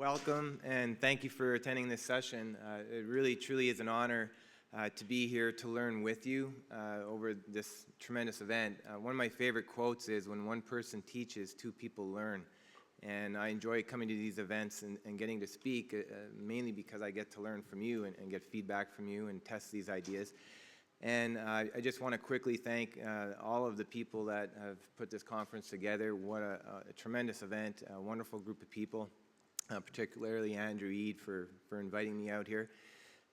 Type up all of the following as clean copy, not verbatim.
welcome, and thank you for attending this session. It really, truly is an honor to be here to learn with you over this tremendous event. One of my favorite quotes is, when one person teaches, two people learn. And I enjoy coming to these events and getting to speak, mainly because I get to learn from you and get feedback from you and test these ideas. And I just want to quickly thank all of the people that have put this conference together. What a tremendous event, a wonderful group of people, particularly Andrew Eade for inviting me out here.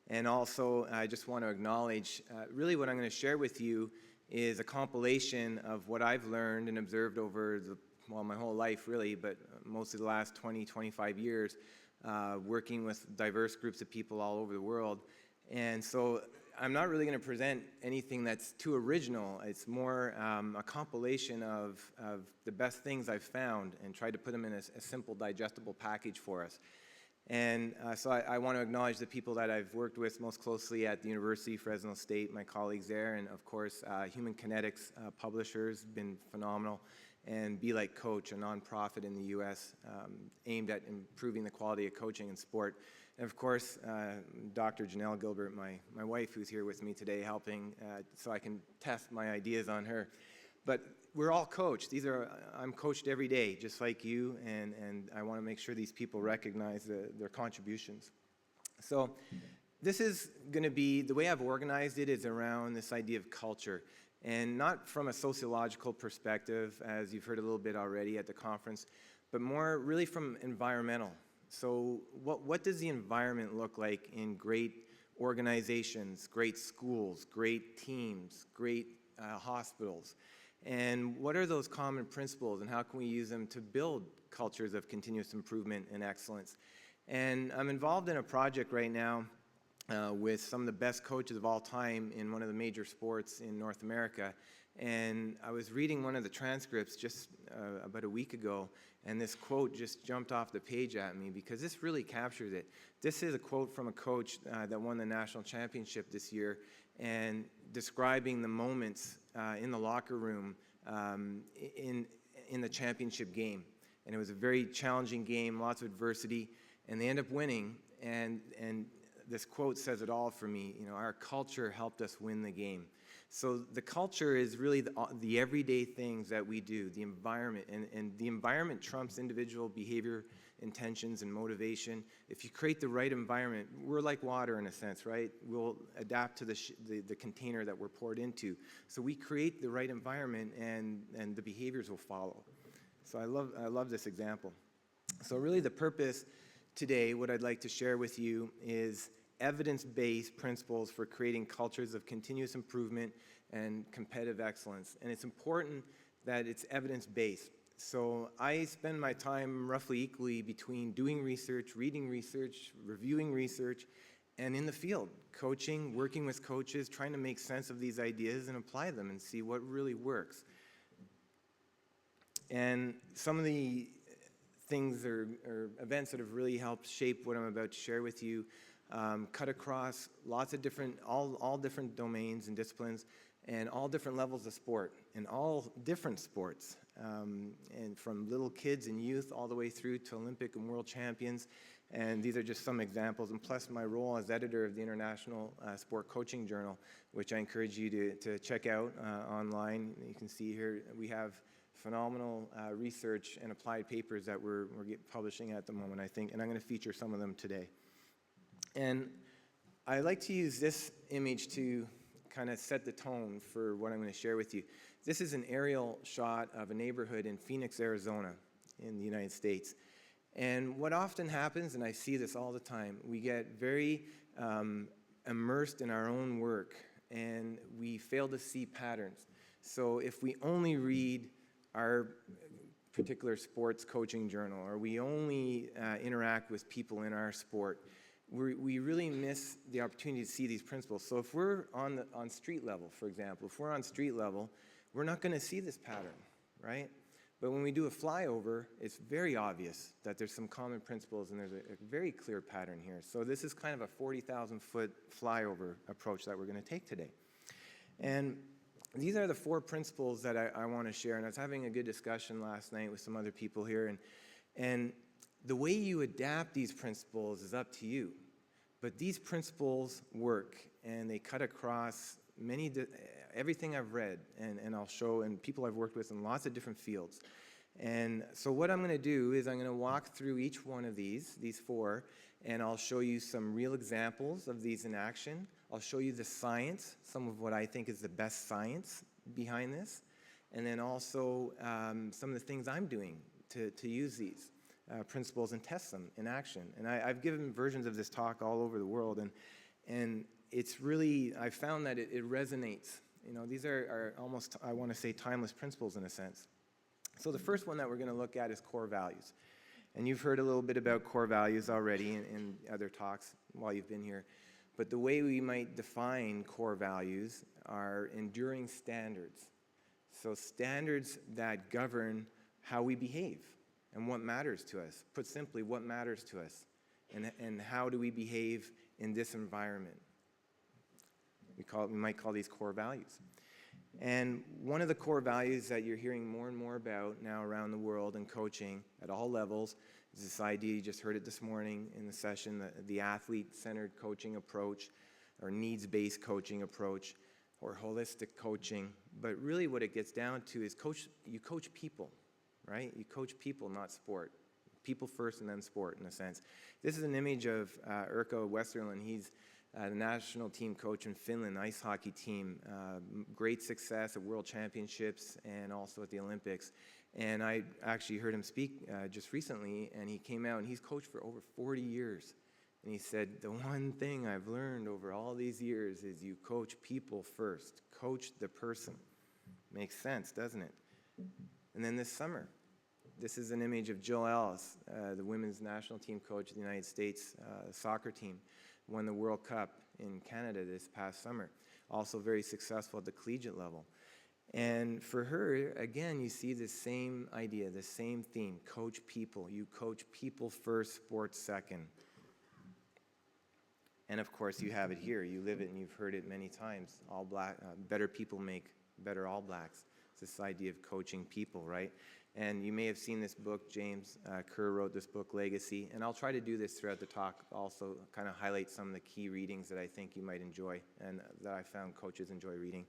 And also, I just want to acknowledge, really what I'm going to share with you is a compilation of what I've learned and observed over my whole life really, but mostly the last 20, 25 years, working with diverse groups of people all over the world. And so I'm not really going to present anything that's too original. It's more a compilation of the best things I've found and tried to put them in a simple, digestible package for us. And so I want to acknowledge the people that I've worked with most closely at the University, Fresno State, my colleagues there, and of course, Human Kinetics publishers, been phenomenal, and Be Like Coach, a nonprofit in the U.S. Aimed at improving the quality of coaching in sport. And of course, Dr. Gilbert, my wife, who's here with me today, helping so I can test my ideas on her. But we're all coached. I'm coached every day, just like you, and I want to make sure these people recognize their contributions. So this is going to be, the way I've organized it is around this idea of culture, and not from a sociological perspective, as you've heard a little bit already at the conference, but more really from environmental. So what does the environment look like in great organizations, great schools, great teams, great hospitals? And what are those common principles, and how can we use them to build cultures of continuous improvement and excellence? And I'm involved in a project right now with some of the best coaches of all time in one of the major sports in North America. And I was reading one of the transcripts just about a week ago, and this quote just jumped off the page at me because this really captures it. This is a quote from a coach that won the national championship this year, and describing the moments in the locker room in the championship game. And it was a very challenging game, lots of adversity, and they end up winning. And this quote says it all for me. You know, our culture helped us win the game. So the culture is really the everyday things that we do, the environment, and the environment trumps individual behavior, intentions, and motivation. If you create the right environment, we're like water in a sense, right? We'll adapt to the container that we're poured into. So we create the right environment, and the behaviors will follow. So I love this example. So really the purpose today, what I'd like to share with you is evidence-based principles for creating cultures of continuous improvement and competitive excellence. And it's important that it's evidence-based. So I spend my time roughly equally between doing research, reading research, reviewing research, and in the field, coaching, working with coaches, trying to make sense of these ideas and apply them and see what really works. And some of the things or events that have really helped shape what I'm about to share with you cut across lots of different, all different domains and disciplines, and all different levels of sport, and all different sports, and from little kids and youth all the way through to Olympic and world champions. And these are just some examples, and plus my role as editor of the International Sport Coaching Journal, which I encourage you to check out online. You can see here we have phenomenal research and applied papers that we're publishing at the moment, I think, and I'm going to feature some of them today. And I like to use this image to kind of set the tone for what I'm going to share with you. This is an aerial shot of a neighborhood in Phoenix, Arizona, in the United States. And what often happens, and I see this all the time, we get very immersed in our own work, and we fail to see patterns. So if we only read our particular sports coaching journal, or we only interact with people in our sport, we really miss the opportunity to see these principles. So if we're on street level, for example, if we're on street level, we're not going to see this pattern, right? But when we do a flyover, it's very obvious that there's some common principles, and there's a very clear pattern here. So this is kind of a 40,000-foot flyover approach that we're going to take today. And these are the 4 principles that I want to share, and I was having a good discussion last night with some other people here, and The way you adapt these principles is up to you. But these principles work, and they cut across everything I've read, and I'll show, and people I've worked with in lots of different fields. And so what I'm going to do is I'm going to walk through each one of these 4, and I'll show you some real examples of these in action. I'll show you the science, some of what I think is the best science behind this, and then also some of the things I'm doing to use these principles and test them in action. And I've given versions of this talk all over the world, and it's really, I found that it resonates. You know, these are almost, I want to say, timeless principles in a sense. So the first one that we're going to look at is core values. And you've heard a little bit about core values already in other talks while you've been here. But the way we might define core values are enduring standards. So standards that govern how we behave and what matters to us. Put simply, what matters to us and how do we behave in this environment. We might call these core values. And one of the core values that you're hearing more and more about now around the world in coaching at all levels is this idea, you just heard it this morning in the session, the athlete-centered coaching approach, or needs-based coaching approach, or holistic coaching. But really what it gets down to is you coach people, right? You coach people, not sport. People first and then sport, in a sense. This is an image of Urko Westerlund. He's the national team coach in Finland, ice hockey team. Great success at World Championships and also at the Olympics. And I actually heard him speak just recently, and he came out and he's coached for over 40 years. And he said, the one thing I've learned over all these years is you coach people first. Coach the person. Makes sense, doesn't it? And then this summer, this is an image of Jill Ellis, the women's national team coach of the United States soccer team. Won the World Cup in Canada this past summer. Also very successful at the collegiate level. And for her, again, you see the same idea, the same theme. Coach people. You coach people first, sports second. And of course, you have it here. You live it and you've heard it many times. Better people make better All Blacks. It's this idea of coaching people, right? And you may have seen this book. James Kerr wrote this book, Legacy. And I'll try to do this throughout the talk, also kind of highlight some of the key readings that I think you might enjoy and that I found coaches enjoy reading.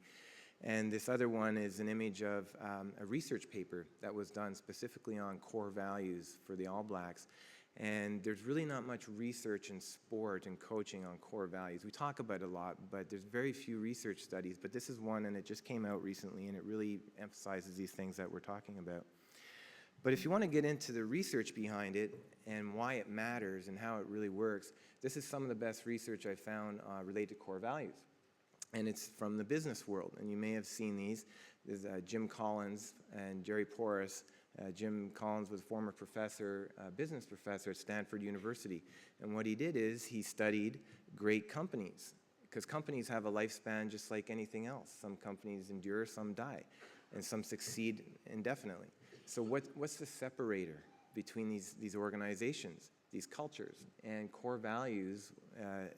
And this other one is an image of a research paper that was done specifically on core values for the All Blacks. And there's really not much research in sport and coaching on core values. We talk about it a lot, but there's very few research studies. But this is one, and it just came out recently, and it really emphasizes these things that we're talking about. But if you want to get into the research behind it and why it matters and how it really works, this is some of the best research I found related to core values. And it's from the business world, and you may have seen these. There's Jim Collins and Jerry Porras. Jim Collins was a former professor, business professor at Stanford University. And what he did is he studied great companies, because companies have a lifespan just like anything else. Some companies endure, some die, and some succeed indefinitely. So what's the separator between these organizations, these cultures, and core values,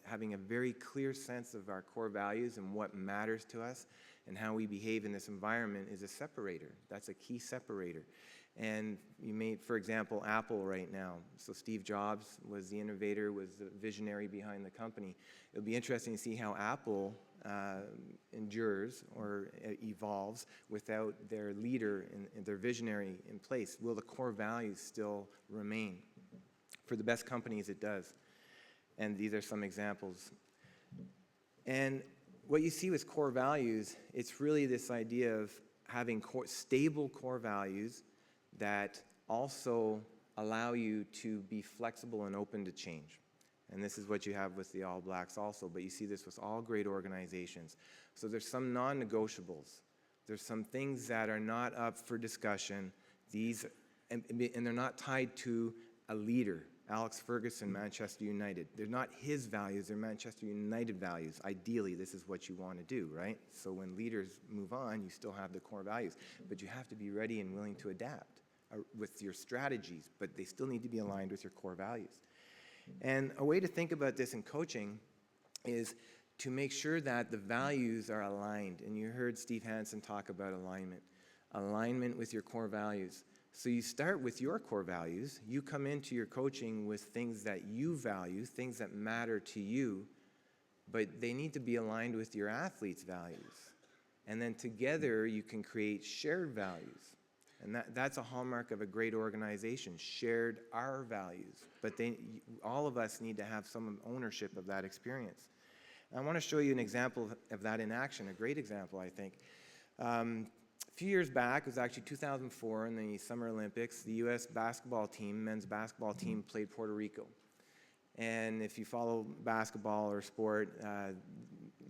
having a very clear sense of our core values and what matters to us and how we behave in this environment is a separator. That's a key separator. And you may, for example, Apple right now. So Steve Jobs was the innovator, was the visionary behind the company. It'll be interesting to see how Apple endures or evolves without their leader and their visionary in place. Will the core values still remain? For the best companies, it does. And these are some examples. And what you see with core values, it's really this idea of having stable core values that also allow you to be flexible and open to change. And this is what you have with the All Blacks also, but you see this with all great organizations. So there's some non-negotiables. There's some things that are not up for discussion. And they're not tied to a leader. Alex Ferguson, Manchester United. They're not his values, they're Manchester United values. Ideally, this is what you want to do, right? So when leaders move on, you still have the core values. But you have to be ready and willing to adapt with your strategies, but they still need to be aligned with your core values. And a way to think about this in coaching is to make sure that the values are aligned. And you heard Steve Hansen talk about alignment. Alignment with your core values. So you start with your core values. You come into your coaching with things that you value, things that matter to you, but they need to be aligned with your athletes' values. And then together you can create shared values. And that's a hallmark of a great organization, shared our values. But all of us need to have some ownership of that experience. And I want to show you an example of that in action, a great example, I think. A few years back, it was actually 2004 in the Summer Olympics, the U.S. basketball team, men's basketball team, played Puerto Rico. And if you follow basketball or sport,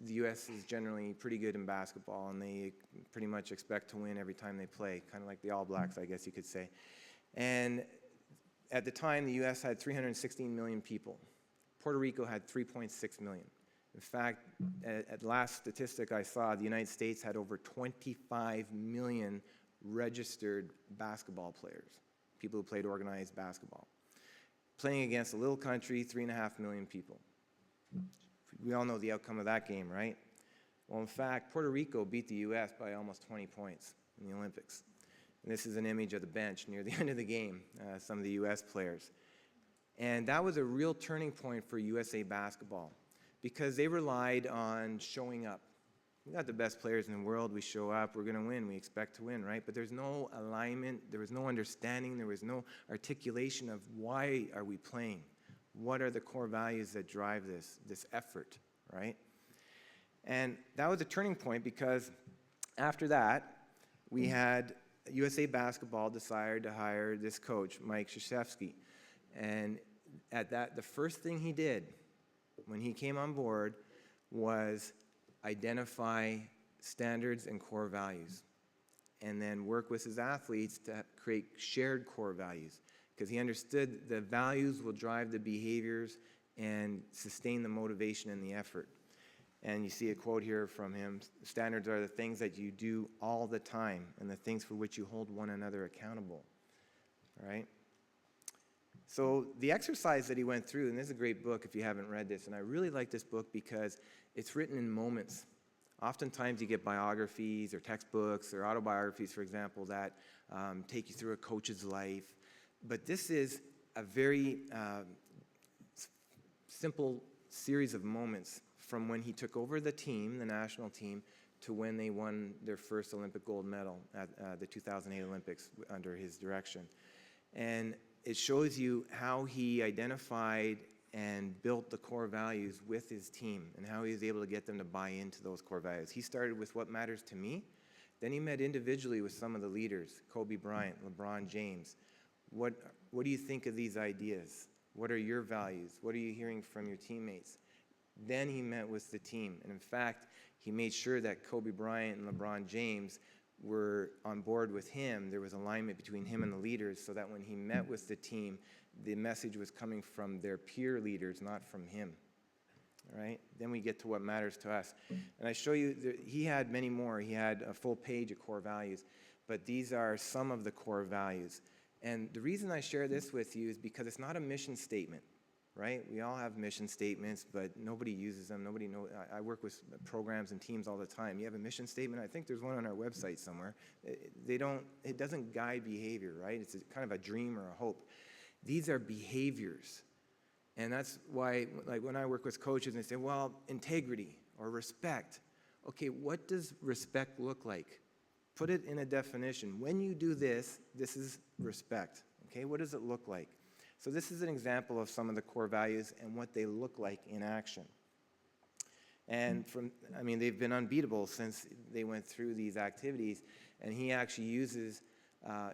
the U.S. is generally pretty good in basketball, and they pretty much expect to win every time they play, kind of like the All Blacks, I guess you could say. And at the time, the U.S. had 316 million people. Puerto Rico had 3.6 million. In fact, at last statistic I saw, the United States had over 25 million registered basketball players, people who played organized basketball, playing against a little country, 3.5 million people. We all know the outcome of that game, right? Well, in fact, Puerto Rico beat the U.S. by almost 20 points in the Olympics. And this is an image of the bench near the end of the game, some of the U.S. players. And that was a real turning point for USA basketball because they relied on showing up. We got the best players in the world. We show up. We're going to win. We expect to win, right? But there's no alignment. There was no understanding. There was no articulation of why are we playing? What are the core values that drive this effort, right? And that was a turning point because after that, we had USA Basketball decided to hire this coach, Mike Krzyzewski. And at that, the first thing he did when he came on board was identify standards and core values and then work with his athletes to create shared core values, because he understood the values will drive the behaviors and sustain the motivation and the effort. And you see a quote here from him: standards are the things that you do all the time and the things for which you hold one another accountable, right? So the exercise that he went through, and this is a great book if you haven't read this, and I really like this book because it's written in moments. Oftentimes you get biographies or textbooks or autobiographies, for example, that take you through a coach's life. But this is a very simple series of moments from when he took over the team, the national team, to when they won their first Olympic gold medal at the 2008 Olympics under his direction. And it shows you how he identified and built the core values with his team and how he was able to get them to buy into those core values. He started with what matters to me. Then he met individually with some of the leaders, Kobe Bryant, LeBron James. What do you think of these ideas? What are your values? What are you hearing from your teammates? Then he met with the team. And in fact, he made sure that Kobe Bryant and LeBron James were on board with him. There was alignment between him and the leaders so that when he met with the team, the message was coming from their peer leaders, not from him. All right? Then we get to what matters to us. And I show you, he had many more. He had a full page of core values. But these are some of the core values. And the reason I share this with you is because it's not a mission statement, right? We all have mission statements, but nobody uses them. Nobody knows. I work with programs and teams all the time. You have a mission statement? I think there's one on our website somewhere. It doesn't guide behavior, right? It's kind of a dream or a hope. These are behaviors. And that's why, like when I work with coaches and they say, well, integrity or respect. Okay, what does respect look like? Put it in a definition. When you do this, this is respect. Okay, what does it look like? So this is an example of some of the core values and what they look like in action. And they've been unbeatable since they went through these activities. And he actually uses,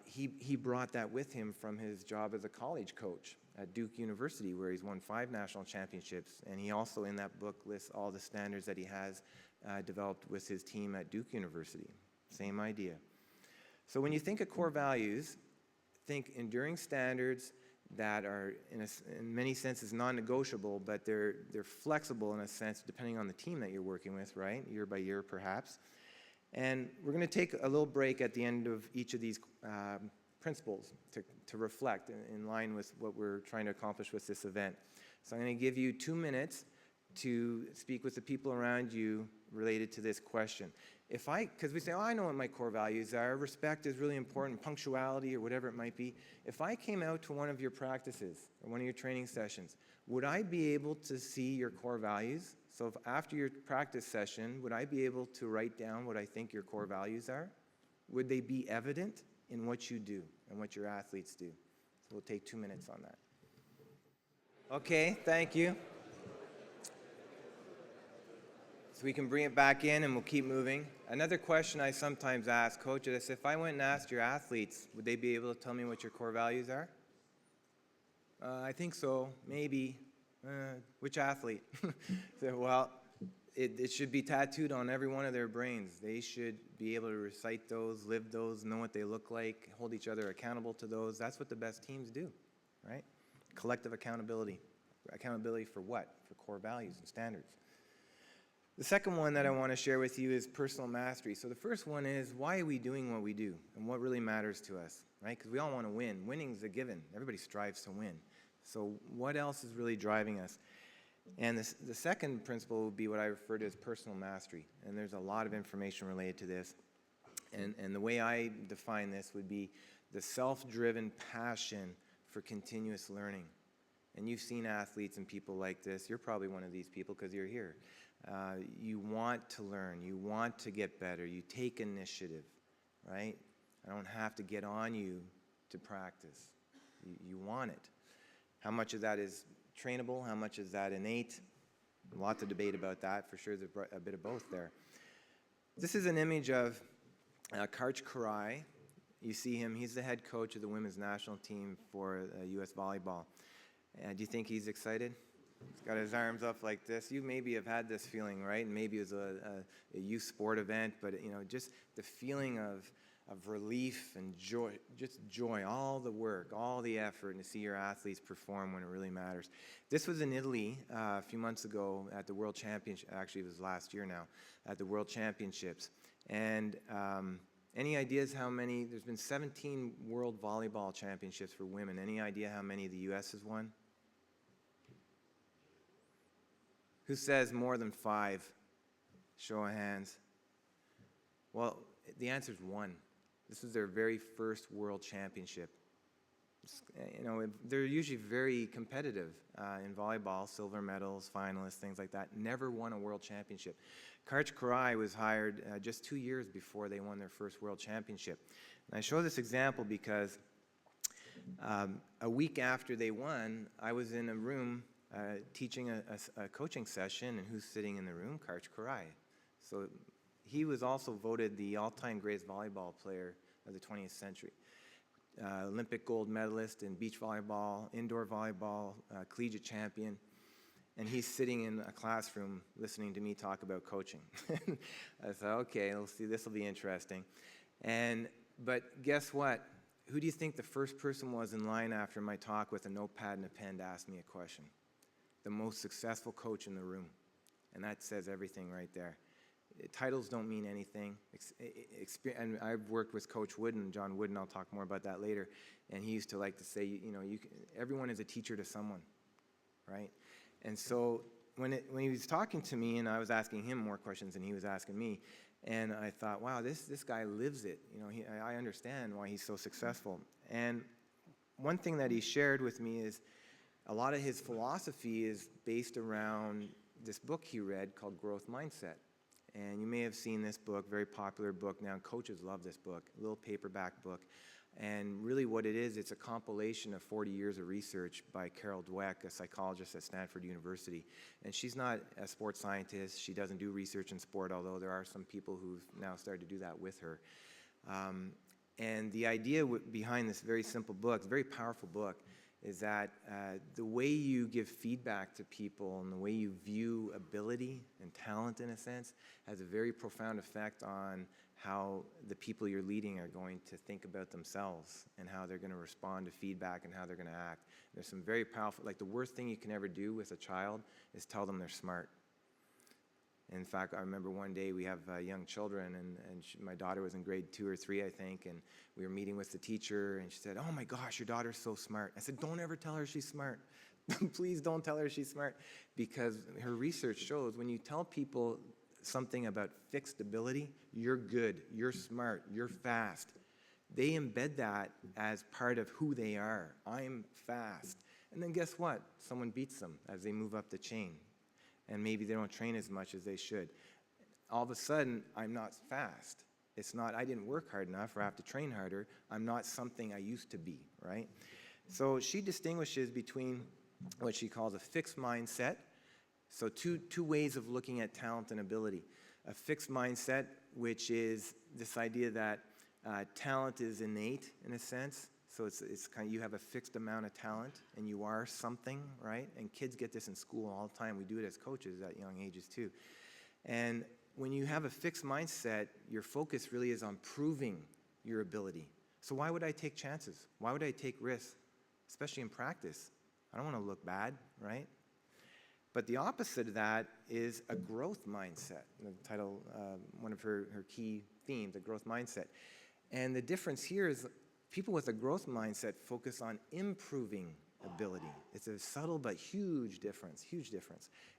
he brought that with him from his job as a college coach at Duke University, where he's won 5 national championships. And he also, in that book, lists all the standards that he has developed with his team at Duke University. Same idea. So when you think of core values, think enduring standards that are, in many senses, non-negotiable, but they're flexible in a sense, depending on the team that you're working with, right? Year by year, perhaps. And we're going to take a little break at the end of each of these principles to reflect in line with what we're trying to accomplish with this event. So I'm going to give you 2 minutes to speak with the people around you related to this question. Because we say, oh, I know what my core values are. Respect is really important, punctuality or whatever it might be. If I came out to one of your practices or one of your training sessions, would I be able to see your core values? So if after your practice session, would I be able to write down what I think your core values are? Would they be evident in what you do and what your athletes do? So we'll take 2 minutes on that. Okay, thank you. So we can bring it back in and we'll keep moving. Another question I sometimes ask coaches is, if I went and asked your athletes, would they be able to tell me what your core values are? I think so, maybe. Which athlete? So, well, it should be tattooed on every one of their brains. They should be able to recite those, live those, know what they look like, hold each other accountable to those. That's what the best teams do, right? Collective accountability. Accountability for what? For core values and standards. The second one that I want to share with you is personal mastery. So the first one is, why are we doing what we do and what really matters to us, right? Because we all want to win. Winning is a given. Everybody strives to win. So what else is really driving us? And the second principle would be what I refer to as personal mastery. And there's a lot of information related to this. And the way I define this would be the self-driven passion for continuous learning. And you've seen athletes and people like this. You're probably one of these people because you're here. You want to learn. You want to get better. You take initiative, right? I don't have to get on you to practice. You want it. How much of that is trainable? How much is that innate? Lots of debate about that. For sure, there's a bit of both there. This is an image of Karch Karai. You see him. He's the head coach of the women's national team for U.S. volleyball. Do you think he's excited? He's got his arms up like this. You maybe have had this feeling, right? And maybe it was a youth sport event, but just the feeling of relief and joy, just joy, all the work, all the effort, and to see your athletes perform when it really matters. This was in Italy a few months ago at the World Championship. Actually, it was last year now, at the World Championships. And any ideas how many? There's been 17 World Volleyball Championships for women. Any idea how many the U.S. has won? Who says more than 5? Show of hands. Well, the answer is 1. This was their very first World Championship. They're usually very competitive in volleyball, silver medals, finalists, things like that. Never won a World Championship. Karch Karai was hired just 2 years before they won their first World Championship. And I show this example because a week after they won, I was in a room teaching a coaching session, and who's sitting in the room? Karch Karai. So he was also voted the all-time greatest volleyball player of the 20th century. Olympic gold medalist in beach volleyball, indoor volleyball, collegiate champion. And he's sitting in a classroom listening to me talk about coaching. I thought, okay, let's see, this will be interesting. But guess what? Who do you think the first person was in line after my talk with a notepad and a pen to ask me a question? The most successful coach in the room. And that says everything right there. Titles don't mean anything. And I've worked with Coach Wooden, John Wooden, I'll talk more about that later. And he used to like to say, everyone is a teacher to someone, right? And so when he was talking to me, and I was asking him more questions than he was asking me, and I thought, wow, this guy lives it. I understand why he's so successful. And one thing that he shared with me is a lot of his philosophy is based around this book he read called Growth Mindset. And you may have seen this book, very popular book now. Coaches love this book, a little paperback book. And really what it is, it's a compilation of 40 years of research by Carol Dweck, a psychologist at Stanford University. And she's not a sports scientist. She doesn't do research in sport, although there are some people who've now started to do that with her. And the idea behind this very simple book, it's a very powerful book, is that the way you give feedback to people and the way you view ability and talent, in a sense, has a very profound effect on how the people you're leading are going to think about themselves and how they're going to respond to feedback and how they're going to act. There's some very powerful, like the worst thing you can ever do with a child is tell them they're smart. In fact, I remember one day we have young children, and my daughter was in grade 2 or 3, I think, and we were meeting with the teacher, and she said, "Oh my gosh, your daughter's so smart." I said, "Don't ever tell her she's smart. Please don't tell her she's smart," because her research shows when you tell people something about fixed ability, you're good, you're smart, you're fast. They embed that as part of who they are. I'm fast. And then guess what? Someone beats them as they move up the chain. And maybe they don't train as much as they should. All of a sudden, I'm not fast. It's not, I didn't work hard enough or I have to train harder. I'm not something I used to be, right? So she distinguishes between what she calls a fixed mindset. So two ways of looking at talent and ability. A fixed mindset, which is this idea that talent is innate in a sense. So it's kind of, you have a fixed amount of talent and you are something, right? And kids get this in school all the time. We do it as coaches at young ages too. And when you have a fixed mindset, your focus really is on proving your ability. So why would I take chances? Why would I take risks? Especially in practice. I don't want to look bad, right? But the opposite of that is a growth mindset. The title, one of her key themes, a growth mindset. And the difference here is people with a growth mindset focus on improving ability. It's a subtle but huge difference.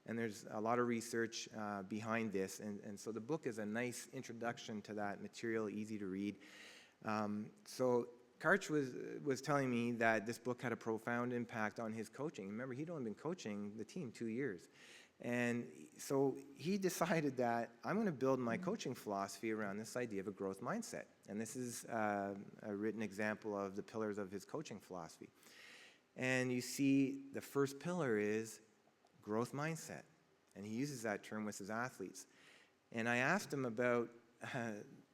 And there's a lot of research behind this. And so the book is a nice introduction to that material, easy to read. So Karch was telling me that this book had a profound impact on his coaching. Remember, he'd only been coaching the team 2 years. And so he decided that I'm going to build my coaching philosophy around this idea of a growth mindset. And this is a written example of the pillars of his coaching philosophy. And you see the first pillar is growth mindset. And he uses that term with his athletes. And I asked him about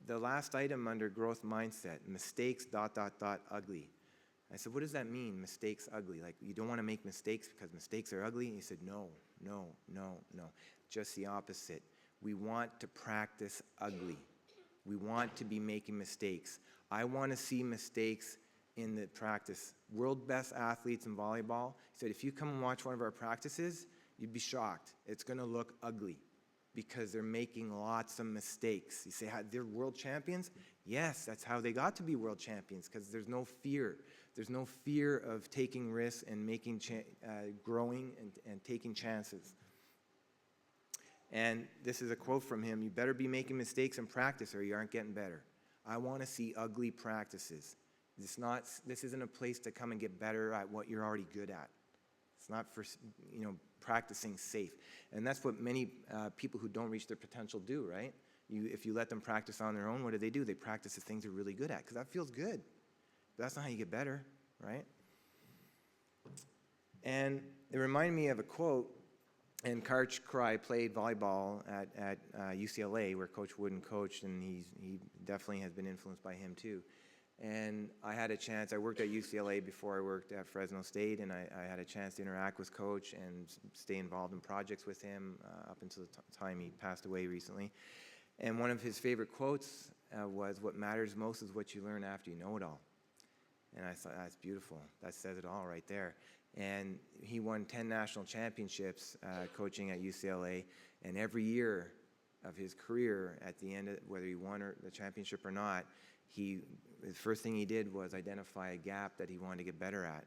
the last item under growth mindset, mistakes, ... ugly. I said, what does that mean, mistakes ugly? Like, you don't want to make mistakes because mistakes are ugly? And he said, no. Just the opposite. We want to practice ugly. We want to be making mistakes. I want to see mistakes in the practice. World best athletes in volleyball, he said, if you come and watch one of our practices, you'd be shocked. It's going to look ugly because they're making lots of mistakes. You say, they're world champions? Yes, that's how they got to be world champions, because there's no fear. There's no fear of taking risks and growing and taking chances. And this is a quote from him: you better be making mistakes in practice or you aren't getting better. I want to see ugly practices. This isn't a place to come and get better at what you're already good at. It's not for practicing safe. And that's what many people who don't reach their potential do, right? If you let them practice on their own, what do? They practice the things they're really good at because that feels good. But that's not how you get better, right? And it reminded me of a quote. And Karch Cry played volleyball at UCLA, where Coach Wooden coached, and he definitely has been influenced by him too. And I had a chance, I worked at UCLA before I worked at Fresno State, and I had a chance to interact with Coach and stay involved in projects with him up until the time he passed away recently. And one of his favorite quotes was, what matters most is what you learn after you know it all. And I thought, that's beautiful. That says it all right there. And he won 10 national championships coaching at UCLA, and every year of his career, at the end, whether he won the championship or not, the first thing he did was identify a gap that he wanted to get better at.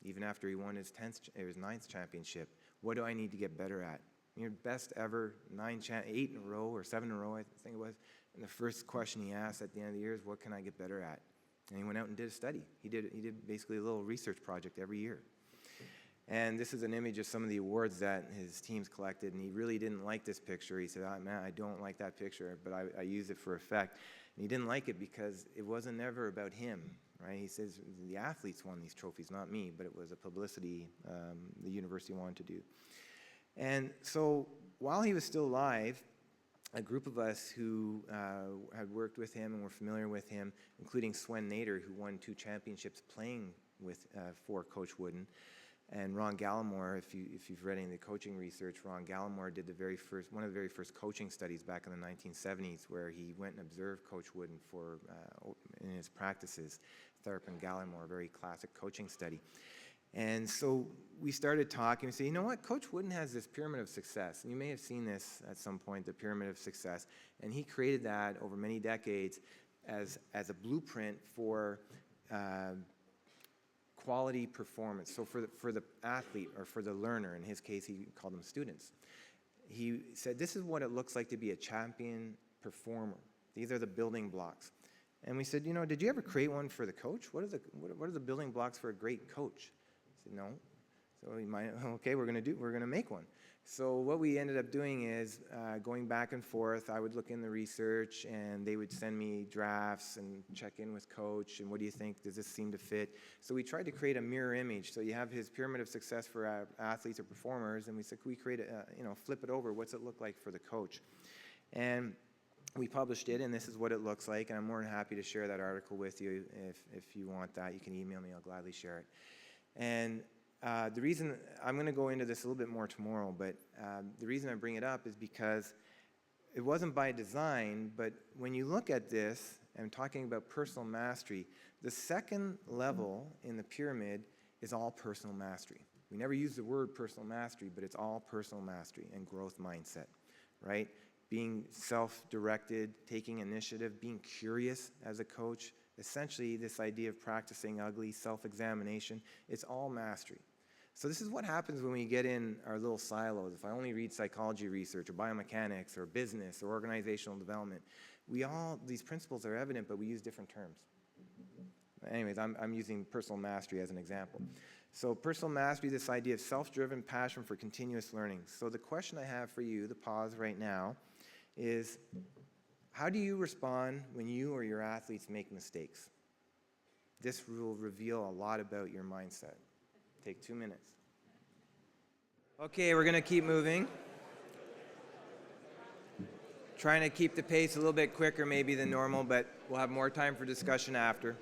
Even after he won his 9th championship, what do I need to get better at? Your best ever 8 in a row or 7 in a row, I think it was. And the first question he asked at the end of the year is, what can I get better at? And he went out and did a study. He did basically a little research project every year. And this is an image of some of the awards that his teams collected, and he really didn't like this picture. He said, man, I don't like that picture, but I use it for effect. And he didn't like it because it wasn't ever about him, right? He says, the athletes won these trophies, not me, but it was a publicity the university wanted to do. And so while he was still alive, a group of us who had worked with him and were familiar with him, including Swen Nader, who won 2 championships playing for Coach Wooden, and Ron Gallimore, if you've read any of the coaching research, Ron Gallimore did one of the very first coaching studies back in the 1970s, where he went and observed Coach Wooden in his practices. Tharp and Gallimore, a very classic coaching study. And so we started talking and say, you know what, Coach Wooden has this pyramid of success. And you may have seen this at some point, the pyramid of success. And he created that over many decades as a blueprint for quality performance. So for the athlete, or for the learner, in his case he called them students. he said, this is what it looks like to be a champion performer. These are the building blocks. And we said, did you ever create one for the coach? What are the building blocks for a great coach? I said, no. So we might, okay, we're going to make one. So what we ended up doing is going back and forth. I would look in the research, and they would send me drafts and check in with coach, and what do you think? Does this seem to fit? So we tried to create a mirror image. So you have his pyramid of success for athletes or performers, and we said, can we create flip it over? What's it look like for the coach? And we published it, and this is what it looks like, and I'm more than happy to share that article with you. If you want that, you can email me. I'll gladly share it. And the reason, I'm going to go into this a little bit more tomorrow, but the reason I bring it up is because it wasn't by design, but when you look at this, I'm talking about personal mastery, the second level in the pyramid is all personal mastery. We never use the word personal mastery, but it's all personal mastery and growth mindset, right? Being self-directed, taking initiative, being curious as a coach. Essentially, this idea of practicing ugly, self-examination, it's all mastery. So this is what happens when we get in our little silos. If I only read psychology research or biomechanics or business or organizational development, these principles are evident, but we use different terms. Anyways, I'm using personal mastery as an example. So personal mastery, this idea of self-driven passion for continuous learning. So the question I have for you, the pause right now, is how do you respond when you or your athletes make mistakes? This will reveal a lot about your mindset. Take 2 minutes. Okay, we're going to keep moving. Trying to keep the pace a little bit quicker maybe than normal, but we'll have more time for discussion after.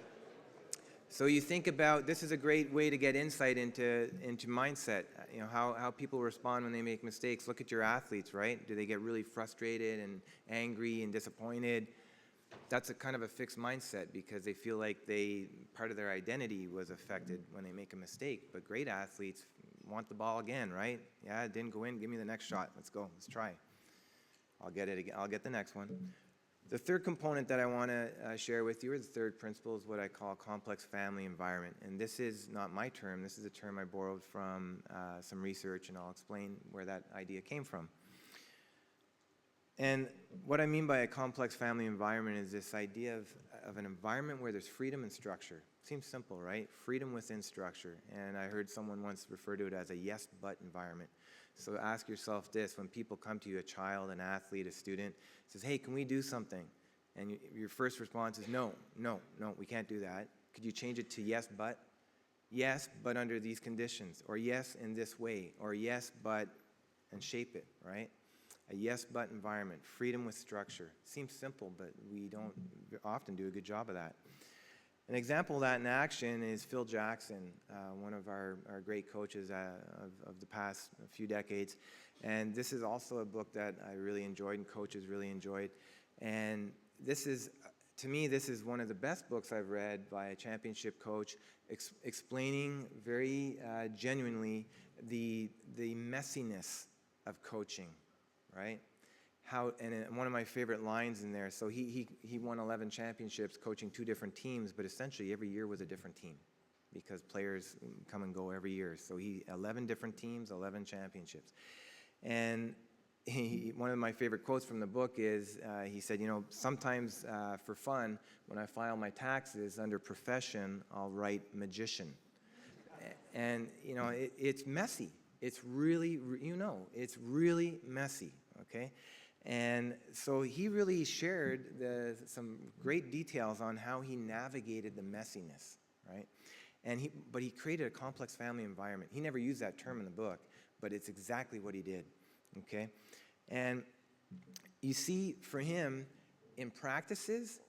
So you think about, this is a great way to get insight into mindset, how people respond when they make mistakes. Look at your athletes, right? Do they get really frustrated and angry and disappointed? That's a kind of a fixed mindset because they feel like part of their identity was affected when they make a mistake. But great athletes want the ball again, right? Yeah, it didn't go in, give me the next shot. Let's go, let's try. I'll get it again. I'll get the next one. The third component that I want to share with you, or the third principle, is what I call complex family environment. And this is not my term. This is a term I borrowed from some research, and I'll explain where that idea came from. And what I mean by a complex family environment is this idea of an environment where there's freedom and structure. Seems simple, right? Freedom within structure. And I heard someone once refer to it as a yes-but environment. So ask yourself this, when people come to you, a child, an athlete, a student, says, hey, can we do something? And your first response is, no, we can't do that. Could you change it to yes, but? Yes, but under these conditions. Or yes, in this way. Or yes, but, and shape it, right? A yes, but environment. Freedom with structure. Seems simple, but we don't often do a good job of that. An example of that in action is Phil Jackson, one of our great coaches of the past few decades. And this is also a book that I really enjoyed and coaches really enjoyed. And this is, to me, this is one of the best books I've read by a championship coach explaining very genuinely the messiness of coaching, right? And one of my favorite lines in there, so he won 11 championships coaching 2 different teams, but essentially every year was a different team because players come and go every year. So 11 different teams, 11 championships. And one of my favorite quotes from the book is, he said, sometimes for fun, when I file my taxes under profession, I'll write magician. And, it's messy. It's really, it's really messy, okay? And so he really shared some great details on how he navigated the messiness, right? But he created a complex family environment. He never used that term in the book, but it's exactly what he did, okay? And you see, for him, in practices,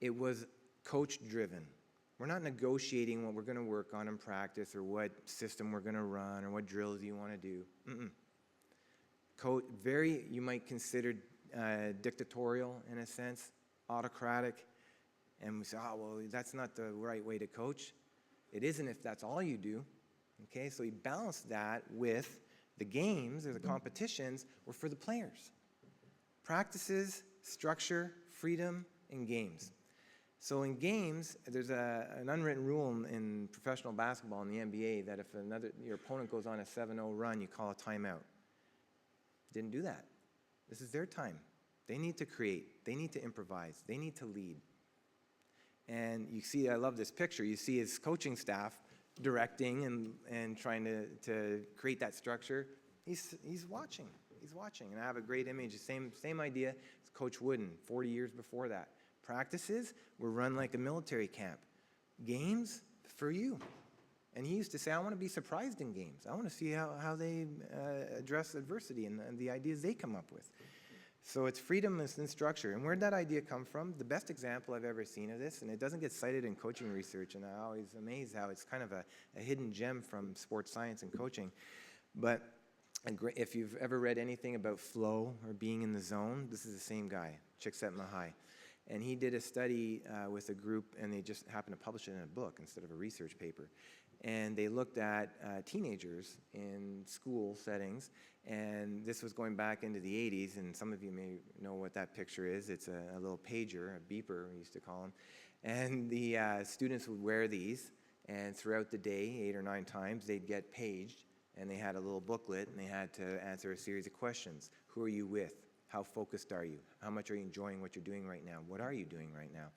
it was coach-driven. We're not negotiating what we're going to work on in practice or what system we're going to run or what drills you want to do. You might consider dictatorial in a sense, autocratic, and we say, well, that's not the right way to coach. It isn't if that's all you do, okay? So he balanced that with the games or the competitions were for the players. Practices, structure, freedom, and games. So in games, there's an unwritten rule in professional basketball in the NBA that if your opponent goes on a 7-0 run, you call a timeout. Didn't do that. This is their time. They need to create. They need to improvise. They need to lead. And you see, I love this picture. You see his coaching staff directing and trying to create that structure. He's watching. He's watching. And I have a great image, the same idea as Coach Wooden 40 years before that. Practices were run like a military camp. Games for you. And he used to say, I want to be surprised in games. I want to see how they address adversity and the ideas they come up with. So it's freedom and structure. And where'd that idea come from? The best example I've ever seen of this, and it doesn't get cited in coaching research, and I'm always amazed how it's kind of a hidden gem from sports science and coaching. But if you've ever read anything about flow or being in the zone, this is the same guy, Csikszentmihalyi. And he did a study with a group, and they just happened to publish it in a book instead of a research paper. And they looked at teenagers in school settings, and this was going back into the 80s, and some of you may know what that picture is. It's a little pager, a beeper, we used to call them. And the students would wear these, and throughout the day, 8 or 9 times, they'd get paged, and they had a little booklet, and they had to answer a series of questions. Who are you with? How focused are you? How much are you enjoying what you're doing right now? What are you doing right now?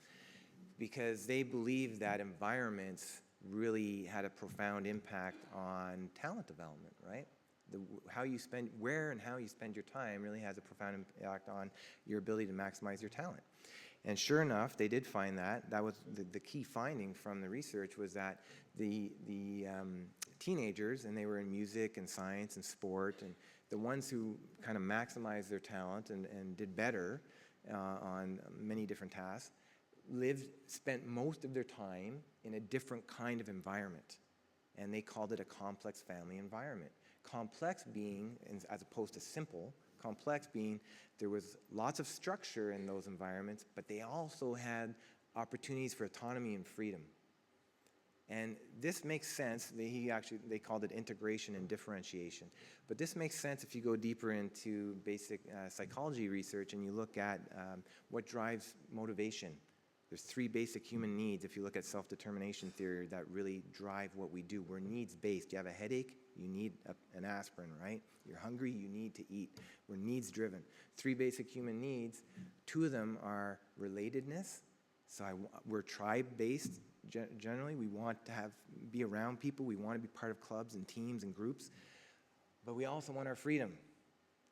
Because they believe that environments really had a profound impact on talent development, right? Where and how you spend your time really has a profound impact on your ability to maximize your talent. And sure enough, they did find that. That was the key finding from the research was that the teenagers, and they were in music and science and sport, and the ones who kind of maximized their talent and did better on many different tasks, spent most of their time in a different kind of environment. And they called it a complex family environment. Complex being, as opposed to simple, complex being there was lots of structure in those environments, but they also had opportunities for autonomy and freedom. And this makes sense. They called it integration and differentiation. But this makes sense if you go deeper into basic psychology research and you look at what drives motivation. There's 3 basic human needs, if you look at self-determination theory, that really drive what we do. We're needs-based. You have a headache, you need an aspirin, right? You're hungry, you need to eat. We're needs-driven. 3 basic human needs. 2 of them are relatedness. So we're tribe-based. Generally, we want to be around people. We want to be part of clubs and teams and groups. But we also want our freedom,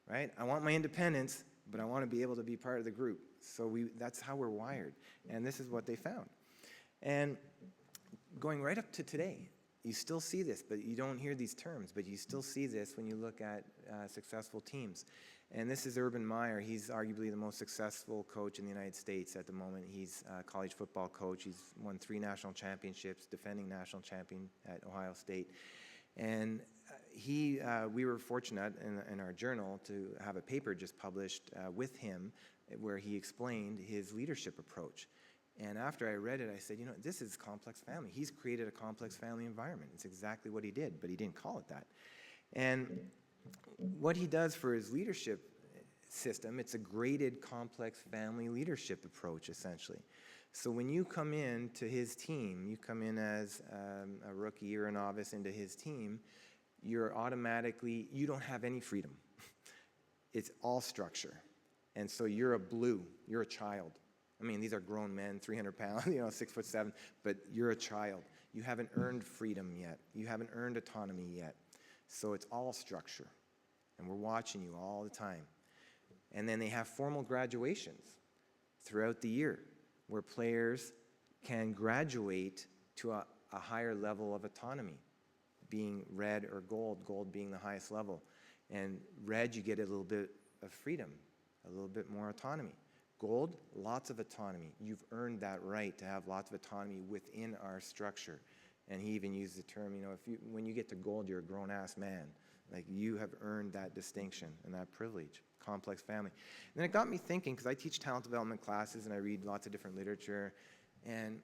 right? I want my independence, but I want to be able to be part of the group. So that's how we're wired. And this is what they found. And going right up to today, you still see this, but you don't hear these terms, but you still see this when you look at successful teams. And this is Urban Meyer. He's arguably the most successful coach in the United States at the moment. He's a college football coach. He's won 3 national championships, defending national champion at Ohio State. And we were fortunate in our journal to have a paper just published with him where he explained his leadership approach. And after I read it, I said, this is complex family. He's created a complex family environment. It's exactly what he did, but he didn't call it that. And what he does for his leadership system, it's a graded complex family leadership approach, essentially. So when you come in to his team, you come in as a rookie or a novice into his team, you don't have any freedom. It's all structure. And so you're a child. I mean, these are grown men, 300 pounds, 6'7", but you're a child. You haven't earned freedom yet. You haven't earned autonomy yet. So it's all structure. And we're watching you all the time. And then they have formal graduations throughout the year where players can graduate to a higher level of autonomy, being red or gold being the highest level. And red, you get a little bit of freedom, a little bit more autonomy. Gold, lots of autonomy. You've earned that right to have lots of autonomy within our structure. And he even used the term, when you get to gold, you're a grown-ass man. Like, you have earned that distinction and that privilege. Complex family. And then it got me thinking, because I teach talent development classes and I read lots of different literature, and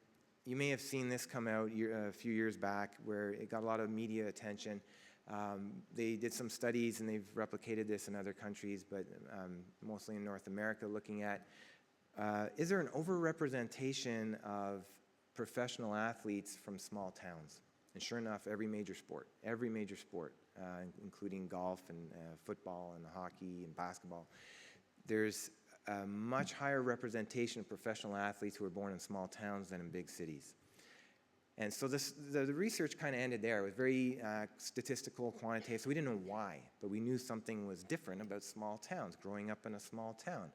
you may have seen this come out a few years back where it got a lot of media attention. They did some studies and they've replicated this in other countries, but mostly in North America, looking at is there an overrepresentation of professional athletes from small towns? And sure enough, every major sport, including golf and football and hockey and basketball, there's a much higher representation of professional athletes who are born in small towns than in big cities. And so the research kind of ended there. It was very statistical, quantitative, so we didn't know why, but we knew something was different about small towns, growing up in a small town.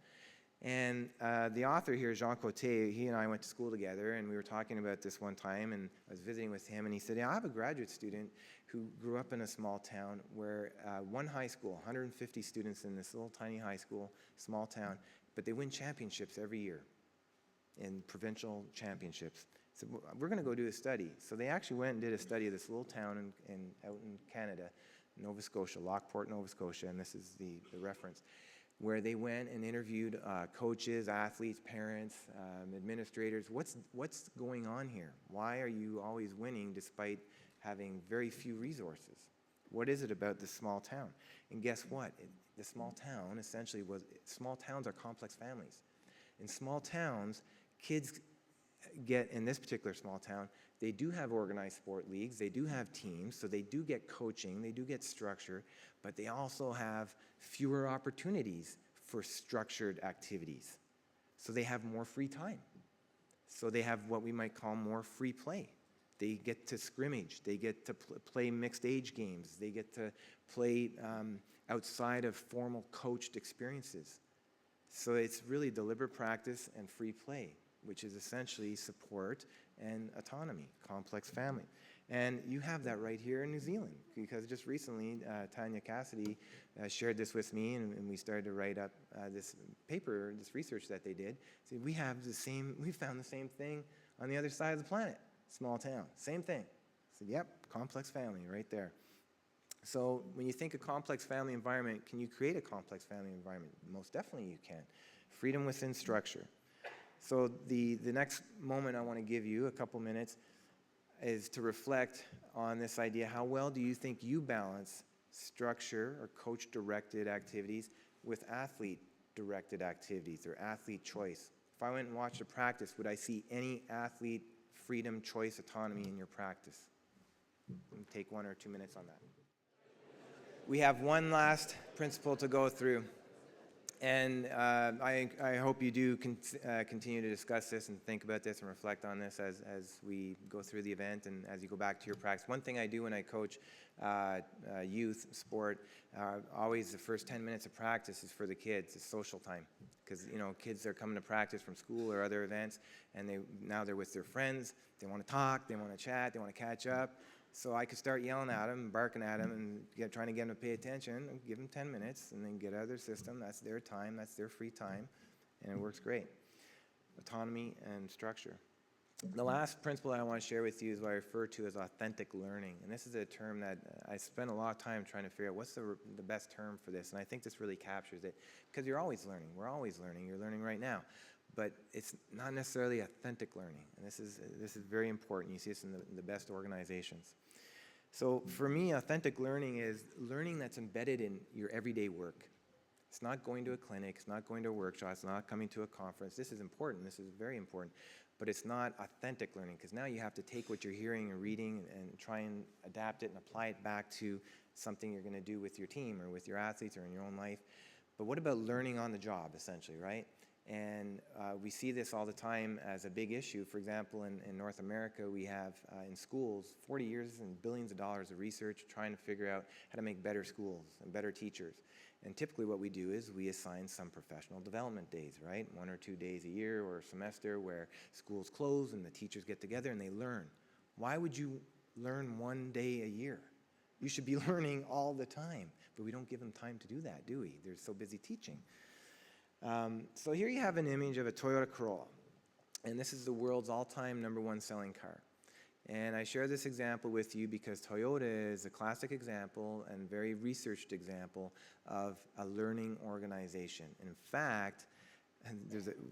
And the author here, Jean Coté, he and I went to school together, and we were talking about this one time, and I was visiting with him, and he said, yeah, I have a graduate student who grew up in a small town where one high school, 150 students in this little tiny high school, small town, but they win championships every year, in provincial championships. So we're going to go do a study. So they actually went and did a study of this little town out in Canada, Nova Scotia, Lockport, Nova Scotia, and this is the reference, where they went and interviewed coaches, athletes, parents, administrators. What's going on here? Why are you always winning despite having very few resources? What is it about this small town? And guess what? The small town essentially small towns are complex families. In small towns, kids get, in this particular small town, they do have organized sport leagues, they do have teams, so they do get coaching, they do get structure, but they also have fewer opportunities for structured activities. So they have more free time. So they have what we might call more free play. They get to scrimmage, they get to play mixed age games, they get to play outside of formal coached experiences. So it's really deliberate practice and free play, which is essentially support and autonomy, complex family. And you have that right here in New Zealand, because just recently, Tanya Cassidy shared this with me, and we started to write up this paper, this research that they did. So we found the same thing on the other side of the planet, small town, same thing. So yep, complex family right there. So when you think of complex family environment, can you create a complex family environment? Most definitely you can. Freedom within structure. So the next moment I want to give you, a couple minutes, is to reflect on this idea. How well do you think you balance structure or coach-directed activities with athlete-directed activities or athlete choice? If I went and watched a practice, would I see any athlete freedom, choice, autonomy in your practice? Take 1 or 2 minutes on that. We have one last principle to go through. And I hope you do continue to discuss this and think about this and reflect on this as we go through the event and as you go back to your practice. One thing I do when I coach youth sport, always the first 10 minutes of practice is for the kids. It's social time, because kids are coming to practice from school or other events, and now they're with their friends. They want to talk, they want to chat, they want to catch up. So I could start yelling at them, barking at them, and trying to get them to pay attention, and give them 10 minutes, and then get out of their system. That's their time, that's their free time, and it works great. Autonomy and structure. The last principle I want to share with you is what I refer to as authentic learning. And this is a term that I spent a lot of time trying to figure out what's the best term for this. And I think this really captures it, because you're always learning. We're always learning. You're learning right now. But it's not necessarily authentic learning. And this is very important. You see this in the best organizations. So for me, authentic learning is learning that's embedded in your everyday work. It's not going to a clinic. It's not going to a workshop. It's not coming to a conference. This is important. This is very important. But it's not authentic learning, because now you have to take what you're hearing and reading and try and adapt it and apply it back to something you're going to do with your team or with your athletes or in your own life. But what about learning on the job, essentially, right? And we see this all the time as a big issue. For example, in North America, we have in schools 40 years and billions of dollars of research trying to figure out how to make better schools and better teachers. And typically what we do is we assign some professional development days, right? 1 or 2 days a year or a semester where schools close and the teachers get together and they learn. Why would you learn 1 day a year? You should be learning all the time. But we don't give them time to do that, do we? They're so busy teaching. So here you have an image of a Toyota Corolla, and this is the world's all-time #1 selling car. And I share this example with you because Toyota is a classic example and very researched example of a learning organization. In fact,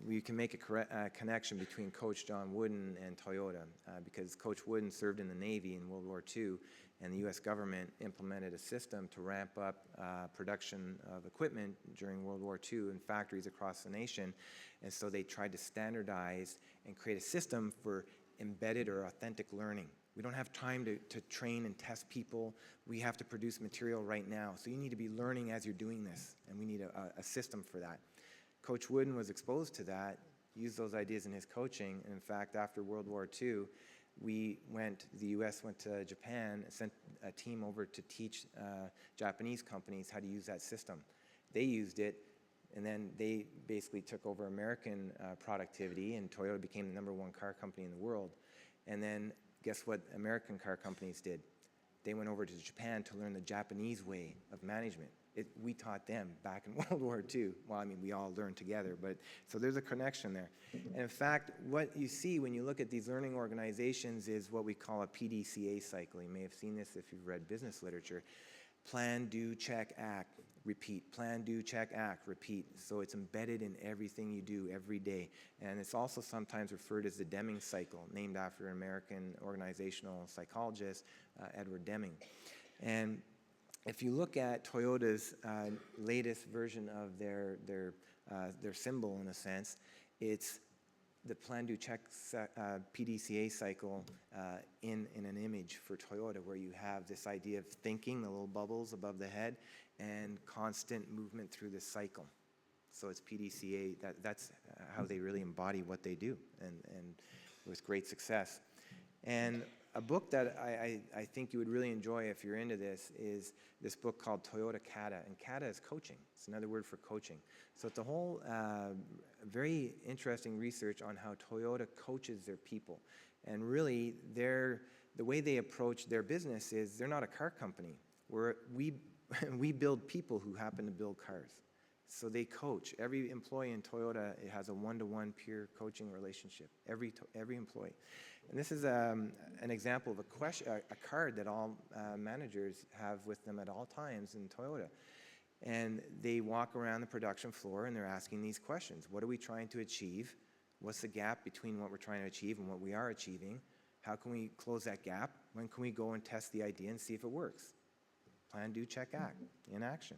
we can make a connection between Coach John Wooden and Toyota because Coach Wooden served in the Navy in World War II, and the U.S. government implemented a system to ramp up production of equipment during World War II in factories across the nation. And so they tried to standardize and create a system for embedded or authentic learning, We don't have time to train and test people. We have to produce material right now. So you need to be learning as you're doing this, and we need a system for that. Coach Wooden was exposed to that, used those ideas in his coaching, and in fact, after World War II, the U.S. went to Japan, sent a team over to teach Japanese companies how to use that system. They used it, and then they basically took over American productivity, and Toyota became the #1 car company in the world. And then guess what American car companies did? They went over to Japan to learn the Japanese way of management. We taught them back in World War II. Well, I mean, we all learned together, but so there's a connection there. And in fact, what you see when you look at these learning organizations is what we call a PDCA cycle. You may have seen this if you've read business literature. Plan, do, check, act, repeat. Plan, do, check, act, repeat. So it's embedded in everything you do every day. And it's also sometimes referred as the Deming cycle, named after an American organizational psychologist, Edward Deming. And if you look at Toyota's latest version of their symbol, in a sense, it's the plan, do, check PDCA cycle in an image for Toyota, where you have this idea of thinking, the little bubbles above the head, and constant movement through the cycle. So it's PDCA, that's how they really embody what they do, and with great success. And a book that I think you would really enjoy if you're into this is this book called Toyota Kata, and Kata is coaching. It's another word for coaching. So it's a whole very interesting research on how Toyota coaches their people. And really, the way they approach their business is they're not a car company. We build people who happen to build cars. So they coach. Every employee in Toyota has a one-to-one peer coaching relationship, every employee. And this is an example of a card that all managers have with them at all times in Toyota. And they walk around the production floor and they're asking these questions. What are we trying to achieve? What's the gap between what we're trying to achieve and what we are achieving? How can we close that gap? When can we go and test the idea and see if it works? Plan, do, check, act, in action.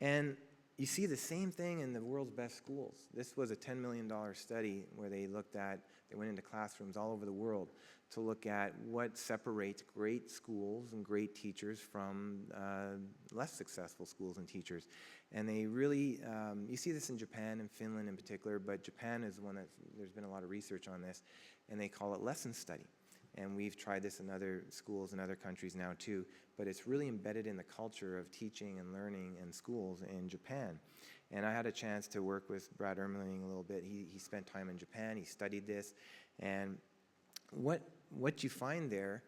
And you see the same thing in the world's best schools. This was a $10 million study where they went into classrooms all over the world to look at what separates great schools and great teachers from less successful schools and teachers. And they really, you see this in Japan and Finland in particular, but Japan is one that there's been a lot of research on this, and they call it lesson study. And we've tried this in other schools in other countries now too, but it's really embedded in the culture of teaching and learning in schools in Japan. And I had a chance to work with Brad Ermeling a little bit. He spent time in Japan, he studied this, and what you find there,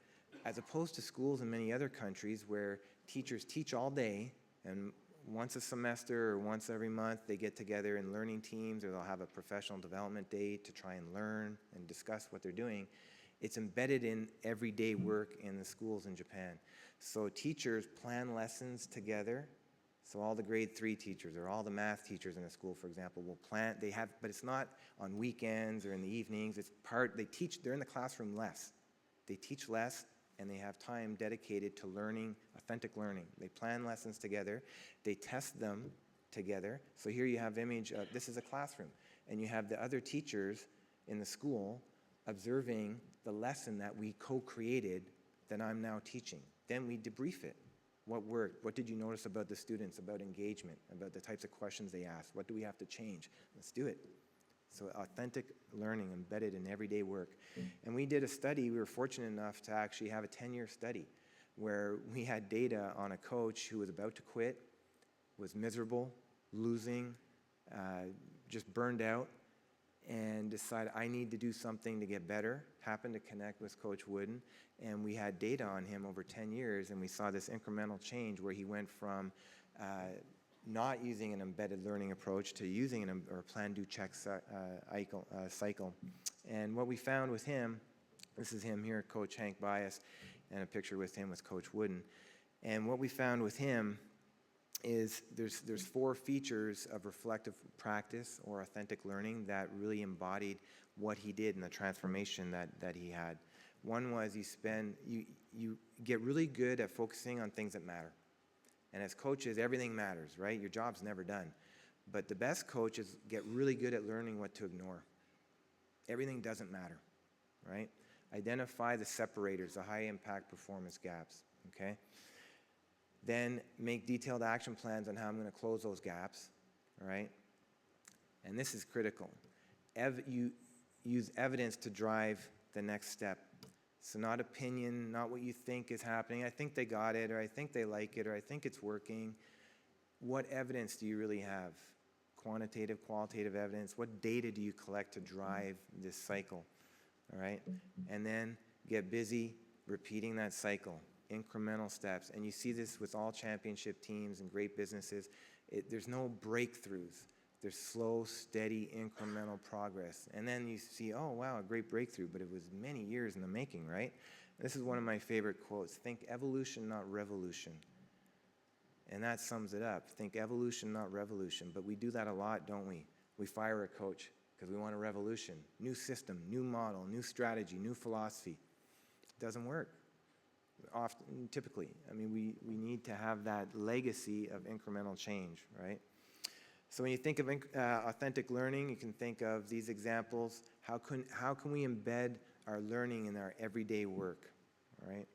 as opposed to schools in many other countries where teachers teach all day, and once a semester or once every month they get together in learning teams, or they'll have a professional development day to try and learn and discuss what they're doing. It's embedded in everyday work in the schools in Japan. So teachers plan lessons together. So all the grade 3 teachers or all the math teachers in a school, for example, will plan, but it's not on weekends or in the evenings. They're in the classroom less. They teach less, and they have time dedicated to learning, authentic learning. They plan lessons together. They test them together. So here you have image of, this is a classroom, and you have the other teachers in the school observing the lesson that we co-created that I'm now teaching. Then we debrief it. What worked? What did you notice about the students, about engagement, about the types of questions they asked? What do we have to change? Let's do it. So authentic learning embedded in everyday work. And we did a study. We were fortunate enough to actually have a 10-year study where we had data on a coach who was about to quit, was miserable, losing, just burned out, and decided, I need to do something to get better. Happened to connect with Coach Wooden, and we had data on him over 10 years, and we saw this incremental change where he went from not using an embedded learning approach to using a plan, do, check cycle. And what we found with him, this is him here, Coach Hank Bias, and a picture with him with Coach Wooden. And what we found with him is there's 4 features of reflective practice or authentic learning that really embodied what he did and the transformation that he had. One was you get really good at focusing on things that matter. And as coaches, everything matters, right? Your job's never done. But the best coaches get really good at learning what to ignore. Everything doesn't matter, right? Identify the separators, the high-impact performance gaps, okay? Then make detailed action plans on how I'm going to close those gaps, all right? And this is critical. You use evidence to drive the next step. So not opinion, not what you think is happening. I think they got it, or I think they like it, or I think it's working. What evidence do you really have? Quantitative, qualitative evidence. What data do you collect to drive this cycle? All right? And then get busy repeating that cycle, incremental steps. And you see this with all championship teams and great businesses. There's no breakthroughs. There's slow, steady, incremental progress. And then you see, oh, wow, a great breakthrough, but it was many years in the making, right? This is one of my favorite quotes. Think evolution, not revolution. And that sums it up. Think evolution, not revolution. But we do that a lot, don't we? We fire a coach because we want a revolution. New system, new model, new strategy, new philosophy. It doesn't work. Often, typically. I mean, we need to have that legacy of incremental change, right? So when you think of authentic learning, you can think of these examples. How can we embed our learning in our everyday work, all right?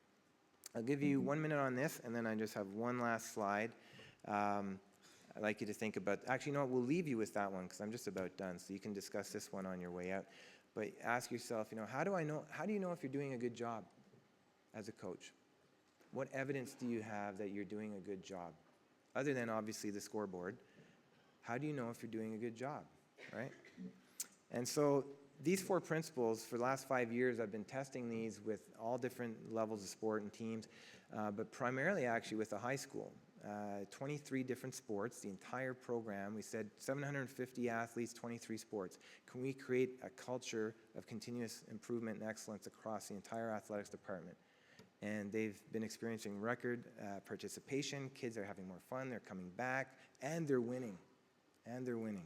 I'll give you 1 minute on this, and then I just have one last slide. I'd like you to think about, actually, no, we'll leave you with that one because I'm just about done, so you can discuss this one on your way out. But ask yourself, how do you know if you're doing a good job as a coach? What evidence do you have that you're doing a good job? Other than, obviously, the scoreboard. How do you know if you're doing a good job, right? And so these 4 principles, for the last 5 years, I've been testing these with all different levels of sport and teams, but primarily actually with the high school. 23 different sports, the entire program. We said 750 athletes, 23 sports. Can we create a culture of continuous improvement and excellence across the entire athletics department? And they've been experiencing record participation. Kids are having more fun. They're coming back, and they're winning. And they're winning.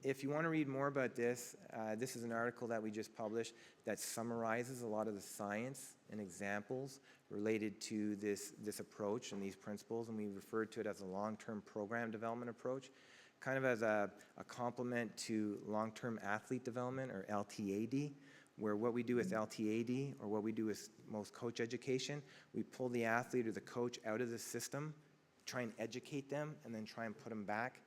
If you want to read more about this, this is an article that we just published that summarizes a lot of the science and examples related to this approach and these principles, and we referred to it as a long-term program development approach, kind of as a complement to long-term athlete development, or LTAD, where what we do with LTAD, or what we do with most coach education, we pull the athlete or the coach out of the system, try and educate them, and then try and put them back.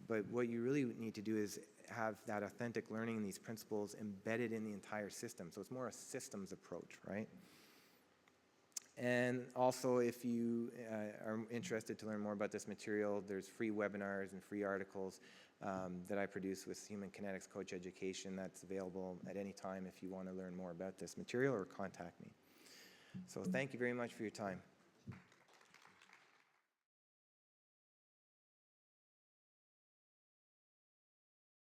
But what you really need to do is have that authentic learning and these principles embedded in the entire system. So it's more a systems approach, right? And also, if you are interested to learn more about this material, there's free webinars and free articles that I produce with Human Kinetics Coach Education that's available at any time if you want to learn more about this material or contact me. So thank you very much for your time.